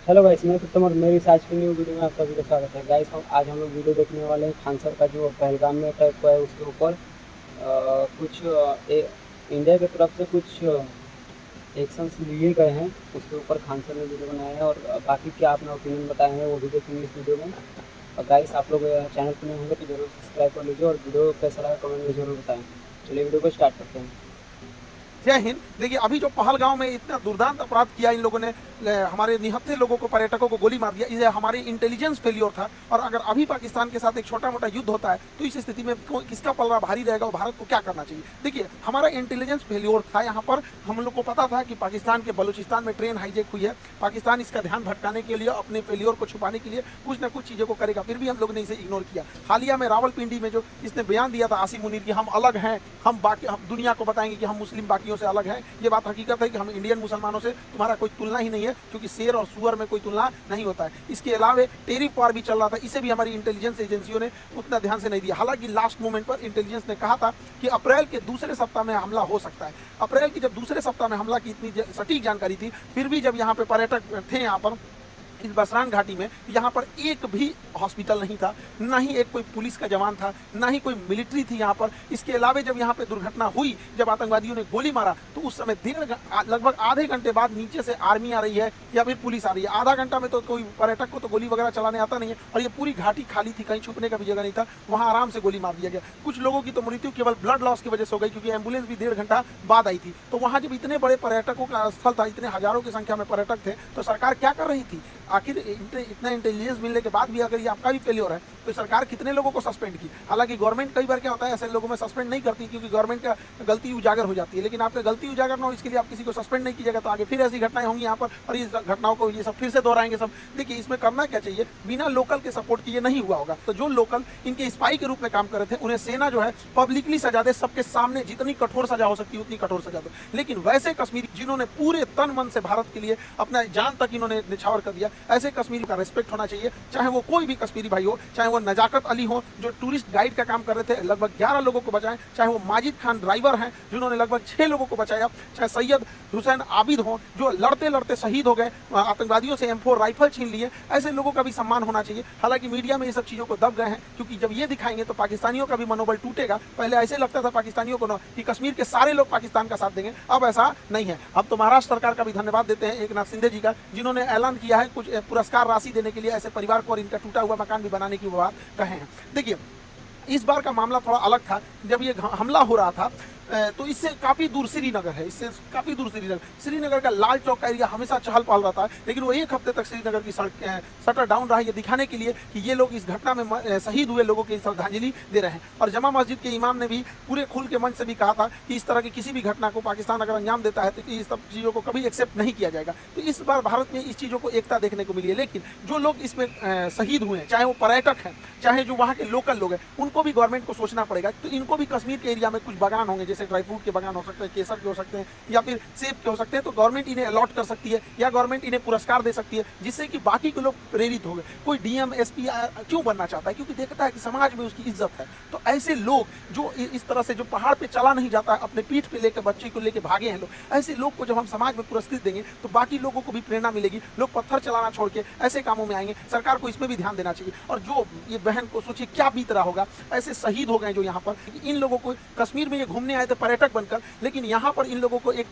Hello guys, मैं उत्तम और मेरी आज की न्यू वीडियो में आप सभी का स्वागत है। गाइस आज हम लोग वीडियो देखने वाले हैं खान सर का जो पहलगाम में अटैक हुआ है उसके ऊपर कुछ इंडिया की तरफ से कुछ एक्शंस लिए गए हैं उसके ऊपर खान सर ने वीडियो बनाया है और बाकी क्या अपना ओपिनियन बताए हैं वो भी देखेंगे इस वीडियो में। और गाइस आप लोग चैनल पर नए होंगे तो जरूर सब्सक्राइब कर लीजिए और वीडियो कैसा लगा कमेंट में जरूर बताएं। चलिए वीडियो को स्टार्ट करते हैं। जय हिंद। देखिए, अभी जो पहलगांव में इतना दुर्दांत अपराध किया इन लोगों ने, हमारे निहत्थे लोगों को, पर्यटकों को गोली मार दिया, ये हमारी इंटेलिजेंस फेलियर था। और अगर अभी पाकिस्तान के साथ एक छोटा मोटा युद्ध होता है तो इस स्थिति में किसका पलड़ा भारी रहेगा और भारत को क्या करना चाहिए। देखिए, हमारा इंटेलिजेंस फेलियर था। यहाँ पर हम लोग को पता था कि पाकिस्तान के बलूचिस्तान में ट्रेन हाईजेक हुई है। पाकिस्तान इसका ध्यान भटकाने के लिए, अपने फेलियर को छुपाने के लिए कुछ ना कुछ चीज़ों को करेगा, फिर भी हम लोग ने इसे इग्नोर किया। हालिया में रावलपिंडी में जो इसने बयान दिया था आसिम मुनीर की, हम अलग हैं, हम दुनिया को बताएंगे कि हम मुस्लिम बाकियों से अलग हैं, ये बात हकीकत है कि हम इंडियन मुसलमानों से तुम्हारा कोई तुलना ही नहीं है, क्योंकि शेर और सुअर में कोई तुलना नहीं होता है। इसके अलावा टेरिफ वार भी चल रहा था, इसे भी हमारी इंटेलिजेंस एजेंसियों ने उतना ध्यान से नहीं दिया। हालांकि लास्ट मोमेंट पर इंटेलिजेंस ने कहा था कि अप्रैल के दूसरे सप्ताह में हमला हो सकता है। अप्रैल की जब दूसरे सप्ताह में हमला की इतनी सटीक जानकारी थी, फिर भी जब यहाँ पे पर्यटक थे, यहाँ पर इस बसरान घाटी में, यहाँ पर एक भी हॉस्पिटल नहीं था, ना ही एक कोई पुलिस का जवान था, ना ही कोई मिलिट्री थी यहाँ पर। इसके अलावा जब यहाँ पे दुर्घटना हुई, जब आतंकवादियों ने गोली मारा, तो उस समय लगभग आधे घंटे बाद नीचे से आर्मी आ रही है या फिर पुलिस आ रही है। आधा घंटा में तो कोई पर्यटक को तो गोली वगैरह चलाने आता नहीं है, और ये पूरी घाटी खाली थी, कहीं छुपने का भी जगह नहीं था, वहाँ आराम से गोली मार दिया गया। कुछ लोगों की तो मृत्यु केवल ब्लड लॉस की वजह से हो गई, क्योंकि एम्बुलेंस भी 1.5 घंटा बाद आई थी। तो वहाँ जब इतने बड़े पर्यटकों का स्थल था, इतने हजारों की संख्या में पर्यटक थे, तो सरकार क्या कर रही थी? आखिर इतना इंटेलिजेंस मिलने के बाद भी अगर ये आपका भी फेलियर है तो सरकार कितने लोगों को सस्पेंड की। हालांकि गवर्नमेंट कई बार क्या होता है, ऐसे लोगों में सस्पेंड नहीं करती, क्योंकि गवर्नमेंट का गलती उजागर हो जाती है। लेकिन आपका गलती उजागर ना हो, इसके लिए आप किसी को सस्पेंड नहीं कीजिएगा, तो आगे फिर ऐसी घटनाएं होंगी यहाँ पर, और इस घटनाओं को ये सब फिर से दोहराएंगे सब। देखिए, इसमें करना क्या चाहिए, बिना लोकल के सपोर्ट किए नहीं हुआ होगा। तो जो लोकल इनके स्पाई के रूप में काम कर रहे थे, उन्हें सेना जो है पब्लिकली सजा दे, सबके सामने जितनी कठोर सजा हो सकती है उतनी कठोर सजा दो। लेकिन वैसे कश्मीरी जिन्होंने पूरे तन मन से भारत के लिए अपना जान तक इन्होंने निछावर कर दिया, ऐसे कश्मीरी का रिस्पेक्ट होना चाहिए, चाहे वो कोई भी कश्मीरी भाई हो, चाहे वो नजाकत अली हो जो टूरिस्ट गाइड का काम कर रहे थे, लगभग 11 लोगों को बचाएं, चाहे वो माजिद खान ड्राइवर हैं जिन्होंने लगभग 6 लोगों को बचाया, चाहे सैयद हुसैन आबिद हो जो लड़ते लड़ते शहीद हो गए, आतंकवादियों से M4 राइफल छीन लिए, ऐसे लोगों का भी सम्मान होना चाहिए। हालांकि मीडिया में ये सब चीज़ों को दब गए हैं, क्योंकि जब ये दिखाएंगे तो पाकिस्तानियों का भी मनोबल टूटेगा। पहले ऐसे लगता था पाकिस्तानियों को कि कश्मीर के सारे लोग पाकिस्तान का साथ देंगे, अब ऐसा नहीं है। अब तो महाराष्ट्र सरकार का भी धन्यवाद देते हैं, एकनाथ शिंदे जी का, जिन्होंने ऐलान किया है कुछ पुरस्कार राशि देने के लिए ऐसे परिवार को, और इनका टूटा हुआ मकान भी बनाने की बात कहे हैं। देखिए, इस बार का मामला थोड़ा अलग था। जब ये हमला हो रहा था तो इससे काफ़ी दूर श्रीनगर है, इससे काफ़ी दूर श्रीनगर का लाल चौक का एरिया हमेशा चहल पहल रहता है, लेकिन वो एक हफ्ते तक श्रीनगर की सड़क शटर डाउन रहा, ये दिखाने के लिए कि ये लोग इस घटना में शहीद हुए लोगों की श्रद्धांजलि दे रहे हैं। और जमा मस्जिद के इमाम ने भी पूरे खुल के मंच से भी कहा था कि इस तरह की किसी भी घटना को पाकिस्तान अगर अंजाम देता है तो इस सब चीज़ों को कभी एक्सेप्ट नहीं किया जाएगा। तो इस बार भारत में इस चीज़ों को एकता देखने को मिली है। लेकिन जो लोग इसमें शहीद हुए हैं, चाहे वो पर्यटक हैं, चाहे जो वहाँ के लोकल लोग हैं, उनको भी गवर्नमेंट को सोचना पड़ेगा। तो इनको भी कश्मीर के एरिया में कुछ बागान होंगे, जैसे ड्राई फ्रूट के बागान हो सकते हैं, केसर के हो सकते हैं, या फिर सेब के हो सकते हैं, तो गवर्नमेंट इन्हें अलॉट कर सकती है, या गवर्नमेंट इन्हें पुरस्कार दे सकती है, जिससे कि बाकी के लोग प्रेरित हो गए। कोई DM SP क्यों बनना चाहता है? क्योंकि देखता है कि समाज में उसकी इज्जत है। तो ऐसे लोग जो इस तरह से, जो पहाड़ पे चला नहीं जाता, अपने पीठ पे लेकर बच्चे को लेकर भागे हैं लोग, ऐसे लोग को जब हम समाज में पुरस्कृत देंगे तो बाकी लोगों को भी प्रेरणा मिलेगी, लोग पत्थर चलाना छोड़ के ऐसे कामों में आएंगे। सरकार को इसमें भी ध्यान देना चाहिए। और जो ये बहन को सोचिए क्या बीत रहा होगा, ऐसे शहीद हो गए जो यहाँ पर, इन लोगों को कश्मीर में ये घूमने आए थे पर्यटक बनकर, लेकिन यहाँ पर इन लोगों को एक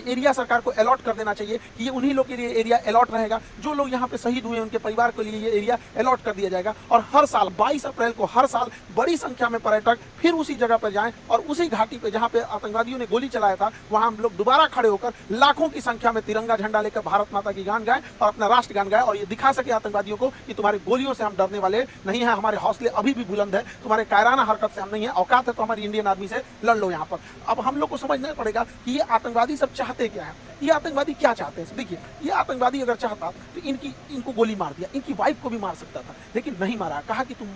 एरिया सरकार को अलॉट कर देना चाहिए कि ये उन्हीं लोग के लिए एरिया अलॉट रहेगा। जो लोग यहाँ पे शहीद हुए उनके परिवार के लिए ये एरिया अलॉट कर दिया जाएगा। और हर साल 22 अप्रैल को हर साल बड़ी संख्या में पर्यटक फिर उसी जगह पर जाएं, और उसी घाटी पे जहाँ पे आतंकवादियों ने गोली चलाया था, वहाँ हम लोग दोबारा खड़े होकर लाखों की संख्या में तिरंगा झंडा लेकर भारत माता की गान गाएं और अपना राष्ट्र गान गाएं, और ये दिखा सके आतंकवादियों को कि तुम्हारी गोलियों से हम डरने वाले नहीं है, हमारे हौसले अभी भी बुलंद है, तुम्हारे कायराना हरकत से हम नहीं है, औकात है तो हमारी इंडियन आर्मी से लड़ लो यहाँ पर। अब हम लोग को समझना पड़ेगा कि ये आतंकवादी सब चाहते क्या है, ये आतंकवादी क्या चाहते हैं। देखिए, ये आतंकवादी अगर चाहता तो इनको गोली मार दिया, इनकी वाइफ को भी मार सकता था, लेकिन नहीं मारा। कहा कि तुम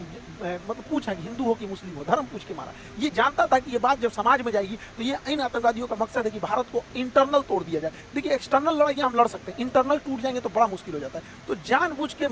मतलब पूछा कि हिंदू हो कि मुस्लिम हो, धर्म पूछ के मारा। ये जानता था कि ये बात जब समाज में जाएगी तो ये इन आतंकवादियों का मकसद है कि भारत को इंटरनल तोड़ दिया जाए। देखिए, एक्सटर्नल लड़ाई हम लड़ सकते हैं, इंटरनल टूट जाएंगे तो बड़ा मुश्किल हो जाता है। तो जानबूझ के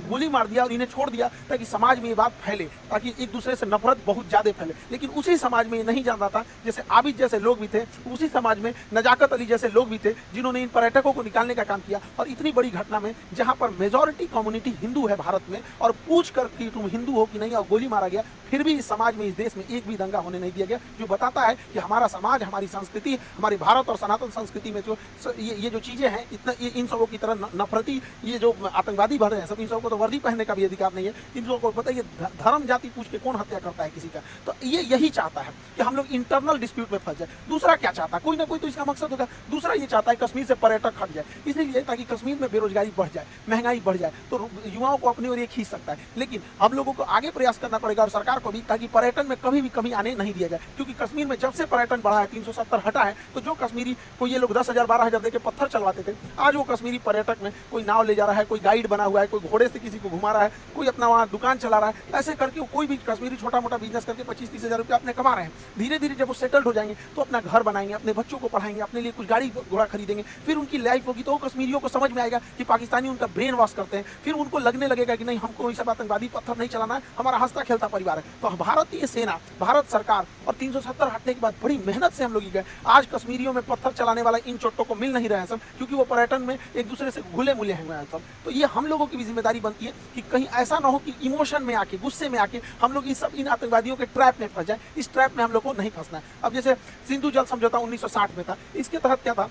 गोली मार दिया और इन्हें छोड़ दिया ताकि समाज में ये बात फैले, ताकि एक दूसरे से नफरत बहुत ज्यादा फैले। लेकिन उसी समाज में ये नहीं जानता था, जैसे आबिद जैसे लोग भी थे, उसी समाज में नजाकत अली जैसे लोग भी थे, जिन्होंने इन पर्यटकों को निकालने का काम किया। और इतनी बड़ी घटना में जहां पर मेजॉरिटी कम्युनिटी हिंदू है भारत में, और पूछ कर कि तुम हिंदू हो कि नहीं और गोली मारा गया, फिर भी इस समाज में, इस देश में एक भी दंगा होने नहीं दिया गया, जो बताता है कि हमारा समाज, हमारी संस्कृति, हमारी भारत और सनातन संस्कृति में जो ये जो चीजें हैं, इतना इन सबों की तरह नफरती ये जो आतंकवादी भर रहे हैं सब, इन सबों को तो वर्दी पहनने का भी अधिकार नहीं है। इन लोगों को पता है ये धर्म जाति पूछ के कौन हत्या करता है किसी का। तो ये यही चाहता है कि हम लोग इंटरनल डिस्प्यूट में फंस जाए। दूसरा क्या चाहता है, कोई ना कोई तो इसका मकसद होगा। दूसरा ये चाहता है कश्मीर से पर्यटक हट जाए, इसलिए ताकि कश्मीर में बेरोजगारी बढ़ जाए, महंगाई बढ़ जाए, तो युवाओं को अपनी ओर ये खींच सकता है। लेकिन हम लोगों को आगे प्रयास करना पड़ेगा और सरकार को भी, ताकि पर्यटन में कभी भी कमी आने नहीं दिया जाए। क्योंकि कश्मीर में जब से पर्यटन बढ़ा है, 370 हटा है, तो जो कश्मीरी को ये लोग 10,000 12,000 देके पत्थर चलवाते थे, आज वो कश्मीरी पर्यटक में कोई नाव ले जा रहा है, कोई गाइड बना हुआ है, कोई घोड़े से किसी को घुमा रहा है, कोई अपना वहाँ दुकान चला रहा है। ऐसे करके कोई भी कश्मीरी छोटा मोटा बिजनेस करके 25-30 हज़ार रुपया अपने कमा रहे हैं। धीरे धीरे जब वो सेटल्ड हो जाएंगे तो अपना घर बनाएंगे, अपने बच्चों को पढ़ाएंगे, अपने लिए कुछ गाड़ी घोड़ा खरीदेंगे, फिर उनकी लाइफ होगी। तो कश्मीरियों को समझ में आएगा कि पाकिस्तानी उनका ब्रेन वॉश करते हैं, फिर उनको लगने लगेगा कि नहीं, हमको सब आतंकवादी पत्थर नहीं चलाना है, हमारा हंसता खेलता परिवार है। तो भारतीय सेना, भारत सरकार और 370 हटने के बाद बड़ी मेहनत से हम लोग गए। आज कश्मीरियों में पत्थर चलाने वाला इन चोटों को मिल नहीं रहे हैं सब, क्योंकि वो पर्यटन में एक दूसरे से घुले मुले हुए हैं सब। तो ये हम लोगों की भी जिम्मेदारी बनती है कि कहीं ऐसा ना हो कि इमोशन में आके, गुस्से में आके हम लोग इन आतंकवादियों के ट्रैप में फंस जाए। इस ट्रैप में हम लोग को नहीं फंसना है। अब जैसे सिंधु जल समझौता 1960 में था, इसके तहत क्या था,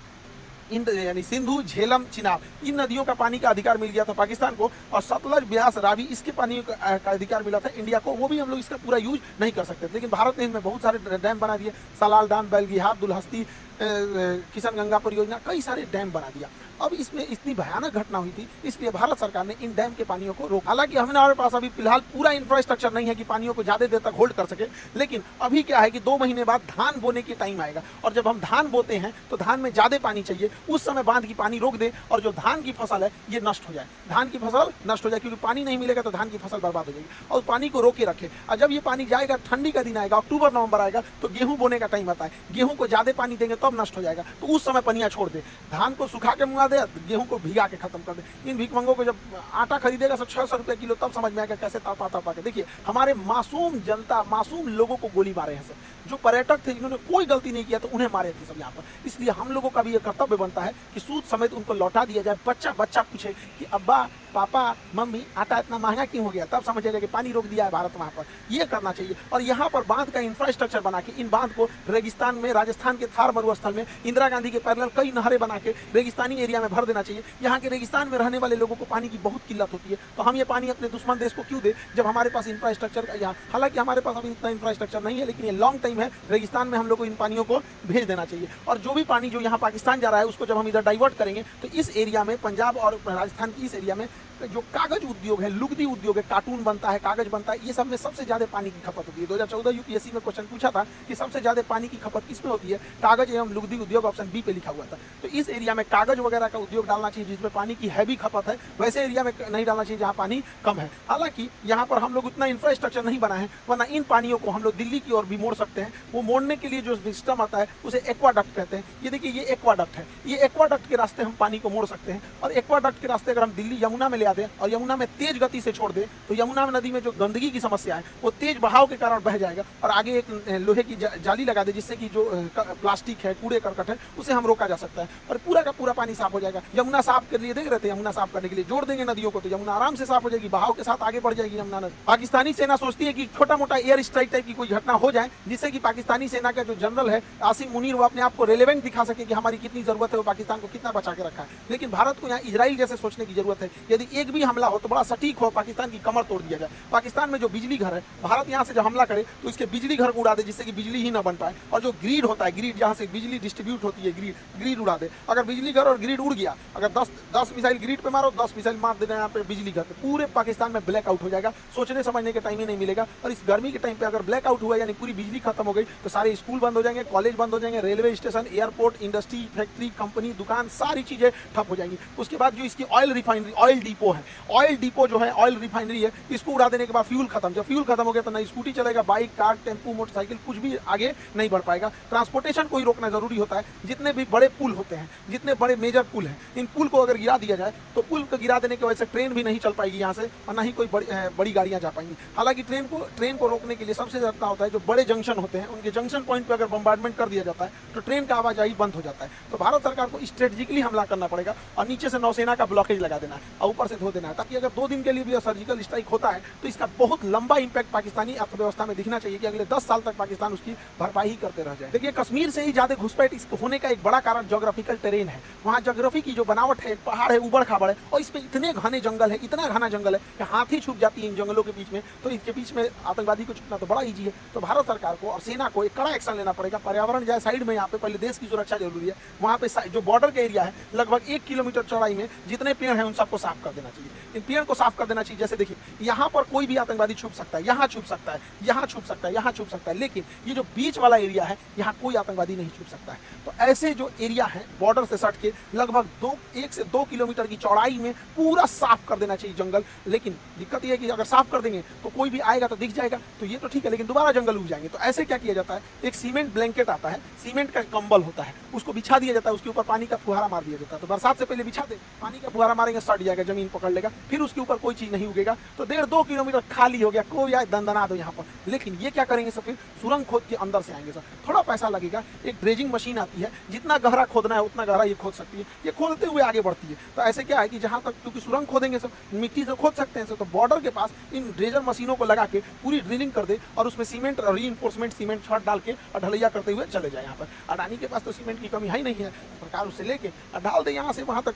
यानी सिंधु, झेलम, चिनाब, इन नदियों का पानी का अधिकार मिल गया था पाकिस्तान को, और सतलज, ब्यास, रावी, इसके पानी का अधिकार मिला था इंडिया को। वो भी हम लोग इसका पूरा यूज नहीं कर सकते, लेकिन भारत ने इनमें बहुत सारे डैम बना दिए। सलाल डैम, बैलगिहार, दुलहस्ती, किशनगंगा परियोजना, कई सारे डैम बना दिया। अब इसमें इतनी भयानक घटना हुई थी, इसलिए भारत सरकार ने इन डैम के पानियों को रोका। हालांकि हमारे पास अभी फिलहाल पूरा इंफ्रास्ट्रक्चर नहीं है कि पानियों को ज्यादा देर तक होल्ड कर सके, लेकिन अभी क्या है कि 2 महीने बाद धान बोने के टाइम आएगा, और जब हम धान बोते हैं तो धान में ज्यादा पानी चाहिए, उस समय बांध की पानी रोक दे और जो धान की फसल है ये नष्ट हो जाए, धान की फसल नष्ट हो जाए, क्योंकि पानी नहीं मिलेगा तो धान की फसल बर्बाद हो जाएगी। और पानी को रोके रखे, और जब ये पानी जाएगा, ठंडी का दिन आएगा, अक्टूबर नवंबर आएगा, तो गेहूं बोने का टाइम आता है, गेहूं को ज्यादा पानी देंगे तब नष्ट हो जाएगा, तो उस समय पनिया छोड़ दे, धान को सुखा के मुआ दे, गेहूं को भिगा के खत्म कर दे। इन भिकमंगों को जब आटा खरीदेगा 600 रुपए किलो, तब समझ में आएगा कैसे तपा के। देखिए हमारे मासूम जनता, मासूम लोगों को गोली मारे हैं सब। जो पर्यटक थे जिन्होंने कोई गलती नहीं किया तो उन्हें मारे थे सब यहाँ पर। इसलिए हम लोगों का भी ये कर्तव्य बनता है कि सूद समेत उनको लौटा दिया जाए। बच्चा पूछे कि अब्बा, पापा, मम्मी, आटा इतना महंगा क्यों हो गया, तब समझेगा कि पानी रोक दिया है भारत वहाँ पर। ये करना चाहिए। और यहाँ पर बांध का इंफ्रास्ट्रक्चर बना के इन बांध को रेगिस्तान में, राजस्थान के थार मरुस्थल में इंदिरा गांधी के पैरेलल कई नहरें बना के रेगिस्तानी एरिया में भर देना चाहिए। यहाँ के रेगिस्तान में रहने वाले लोगों को पानी की बहुत किल्लत होती है, तो हम ये पानी अपने दुश्मन देश को क्यों दे जब हमारे पास इंफ्रास्ट्रक्चर यहाँ, हालांकि हमारे पास अभी इतना इंफ्रास्ट्रक्चर नहीं है, लेकिन ये लॉन्ग टाइम है, रेगिस्तान में हम लोग को इन पानियों को भेज देना चाहिए। और जो भी पानी जो यहाँ पाकिस्तान जा रहा है उसको जब हम इधर डाइवर्ट करेंगे तो इस एरिया में, पंजाब और राजस्थान की इस एरिया में जो कागज उद्योग है, लुगदी उद्योग है, कार्टून बनता है, कागज बनता है, ये सब में सबसे ज्यादा पानी की खपत होती है। 2014 यूपीएससी में क्वेश्चन पूछा था कि सबसे ज्यादा पानी की खपत किसमें होती है, कागज एवं लुगदी उद्योग, ऑप्शन बी पे लिखा हुआ था। तो इस एरिया में कागज वगैरह का उद्योग डालना चाहिए जिसमें पानी की हैवी खपत है, वैसे एरिया में नहीं डालना चाहिए जहाँ पानी कम है। हालांकि यहाँ पर हम लोग उतना इंफ्रास्ट्रक्चर नहीं बना है, वरना इन पानियों को हम लोग दिल्ली की ओर भी मोड़ सकते हैं। वो मोड़ने के लिए जो सिस्टम आता है उसे एक्वाडक्ट कहते हैं। ये देखिए, ये एक्वाडक्ट है, ये एक्वाडक्ट के रास्ते हम पानी को मोड़ सकते हैं। और एक्वाडक्ट के रास्ते अगर हम दिल्ली यमुना में ले आते हैं और यमुना में तेज गति से छोड़ दे तो यमुना नदी में जो गंदगी की समस्या है वो तेज बहाव के कारण बह जाएगा। और आगे एक लोहे की जाली लगा दे जिससे कि जो प्लास्टिक है, कूड़े करकट है, उसे हम रोका जा सकता है और पूरा का पूरा पानी साफ हो जाएगा। यमुना साफ के लिए देख रहे थे, यमुना साफ करने के लिए जोड़ देंगे नदियों को तो यमुना आराम से साफ हो जाएगी, बहाव के साथ आगे बढ़ जाएगी यमुना नदी। पाकिस्तानी सेना सोचती है कि छोटा मोटा एयर स्ट्राइक टाइप की कोई घटना हो जाए जिससे कि पाकिस्तानी सेना का जो जनरल है आसिम मुनीर, वो अपने आप को रेलेवेंट दिखा सके कि हमारी कितनी जरूरत है, वो पाकिस्तान को कितना बचा के रखा है। लेकिन भारत को यहाँ इजराइल जैसे सोचने की जरूरत है। यदि एक भी हमला हो तो बड़ा सटीक हो, पाकिस्तान की कमर तोड़ दिया जाए। पाकिस्तान में जो बिजली घर है, भारत यहाँ से जब हमला करे तो इसके बिजली घर को उड़ा दे जिससे कि बिजली ही ना बन पाए। और जो ग्रिड होता है, ग्रिड जहाँ से बिजली डिस्ट्रीब्यूट होती है, ग्रिड उड़ा दे। अगर बिजली घर और ग्रिड उड़ गया, अगर 10 मिसाइल ग्रिड पे मारो, 10 मिसाइल मार देना यहाँ पे बिजली घर पे, पूरे पाकिस्तान में ब्लैकआउट हो जाएगा। सोचने समझने के टाइम ही नहीं मिलेगा। और इस गर्मी के टाइम पे अगर ब्लैकआउट हुआ यानी पूरी बिजली खत्म हो गई तो सारे स्कूल बंद हो जाएंगे, कॉलेज बंद हो जाएंगे, railway station, airport, industry, factory, company, दुकान, सारी चीजें ठप हो जाएंगी। उसके बाद जो इसकी ऑयल रिफाइनरी, ऑयल डिपो है, ऑयल डिपो जो है, ऑयल रिफाइनरी है, इसको उड़ा देने के बाद फ्यूल खत्म। जब फ्यूल खत्म हो गया तो ना स्कूटी चलेगा, बाइक, कार, टेम्पू, मोटरसाइकिल, कुछ भी आगे नहीं बढ़ पाएगा। ट्रांसपोर्टेशन को ही रोकना जरूरी होता है। जितने भी बड़े पुल होते हैं, जितने बड़े मेजर पुल हैं, इन पुल को अगर गिरा दिया जाए तो पुल को गिरा देने की वजह से ट्रेन भी नहीं चल पाएगी यहाँ से और ना ही कोई बड़ी गाड़ियाँ जा पाएंगी। हालांकि ट्रेन को रोकने के लिए सबसे ज्यादा होता है जो बड़े जंक्शन होते हैं होते हैं उनके जंक्शन पॉइंट पे अगर बम्बार्डमेंट कर दिया जाता है तो ट्रेन का आवाजाही बंद हो जाता है। तो भारत सरकार को स्ट्रेटेजिकली हमला करना पड़ेगा और नीचे से नौसेना का ब्लॉकेज लगा देना है और ऊपर से धो देना है, ताकि अगर 2 दिन के लिए भी सर्जिकल स्ट्राइक होता है तो इसका बहुत लंबा इंपैक्ट पाकिस्तानी अर्थव्यवस्था में दिखना चाहिए कि अगले 10 साल तक पाकिस्तान उसकी भरपाई ही करते रह जाए। देखिए, कश्मीर से ही ज्यादा घुसपैठ होने का एक बड़ा कारण ज्योग्राफिकल टेरेन है। वहाँ ज्योग्राफी की जो बनावट है, पहाड़ है, उबड़ खाबड़ है और इसमें इतने घने जंगल है, इतना घना जंगल है कि हाथी छुप जाती है इन जंगलों के बीच में। तो इसके बीच में आतंकवादी को छुपना तो बड़ा ईजी है। तो भारत सरकार को और सेना को एक कड़ा एक्शन लेना पड़ेगा। पर्यावरण जाए साइड में, यहाँ पे पहले देश की सुरक्षा जरूरी है। वहाँ पे जो बॉर्डर का एरिया है लगभग 1 किलोमीटर चौड़ाई में जितने पेड़ हैं उन सबको साफ कर देना चाहिए। इन पेड़ को साफ कर देना चाहिए। जैसे देखिए, यहाँ पर कोई भी आतंकवादी छुप सकता है, यहाँ छुप सकता है, यहाँ छुप सकता है, यहाँ छुप सकता है, लेकिन ये जो बीच वाला एरिया है यहाँ कोई आतंकवादी नहीं छुप सकता है। तो ऐसे जो एरिया है बॉर्डर से सट के लगभग 1 से 2 किलोमीटर की चौड़ाई में पूरा साफ कर देना चाहिए जंगल। लेकिन दिक्कत ये है कि अगर साफ कर देंगे तो कोई भी आएगा तो दिख जाएगा, तो ये तो ठीक है, लेकिन दोबारा जंगल उग जाएंगे। तो ऐसे क्या किया जाता है, एक सीमेंट ब्लैंकेट आता है, सीमेंट का कंबल होता है, उसको बिछा दिया जाता है, उसके ऊपर पानी का फुहारा मार दिया जाता है। तो बरसात से पहले बिछा दे, पानी का फुहारा मारेंगे, सट जाएगा, जमीन पकड़ लेगा, फिर उसके ऊपर कोई चीज नहीं उगेगा। तो 1.5-2 किलोमीटर खाली हो गया, कोई आए दंदना दो यहाँ पर। लेकिन ये क्या करेंगे सब, फिर सुरंग खोद के अंदर से आएंगे सर, थोड़ा पैसा लगेगा। एक ड्रेजिंग मशीन आती है, जितना गहरा खोदना है उतना गहरा ये खोद सकती है, ये खोदते हुए आगे बढ़ती है। तो ऐसे क्या है कि जहाँ तक, क्योंकि सुरंग खोदेंगे सब, मिट्टी से खोद सकते हैं सब, तो बॉर्डर के पास इन ड्रेजर मशीनों को लगा के पूरी ड्रिलिंग कर दे और उसमें सीमेंट और रीइंफोर्समेंट सीमेंट छत डाल के और ढलैया करते हुए चले जाए। यहाँ पर अडानी के पास तो सीमेंट की कमी है ही नहीं है, सरकार उससे लेके और डाल दे यहाँ से वहाँ तक।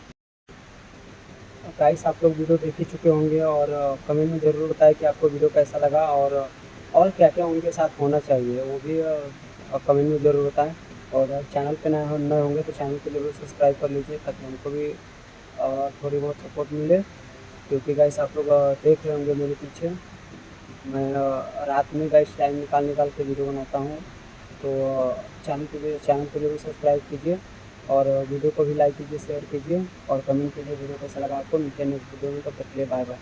गाइस, आप लोग वीडियो देख ही चुके होंगे और कमेंट में ज़रूर बताएं कि आपको वीडियो कैसा लगा और क्या क्या उनके साथ होना चाहिए वो भी कमेंट में ज़रूर बताएं। और चैनल पे नए होंगे तो चैनल को ज़रूर सब्सक्राइब कर लीजिए ताकि हमको भी थोड़ी बहुत सपोर्ट मिले। क्योंकि गाइस आप लोग देख रहे होंगे मेरे पीछे, मैं रात में गाइस टाइम निकाल के वीडियो बनाता हूँ। तो चैनल को जरूर सब्सक्राइब कीजिए और वीडियो को भी लाइक कीजिए, शेयर कीजिए और कमेंट कीजिए वीडियो कैसा लगा आपको। मिलते हैं नेक्स्ट वीडियो में, तब तक के लिए बाय बाय।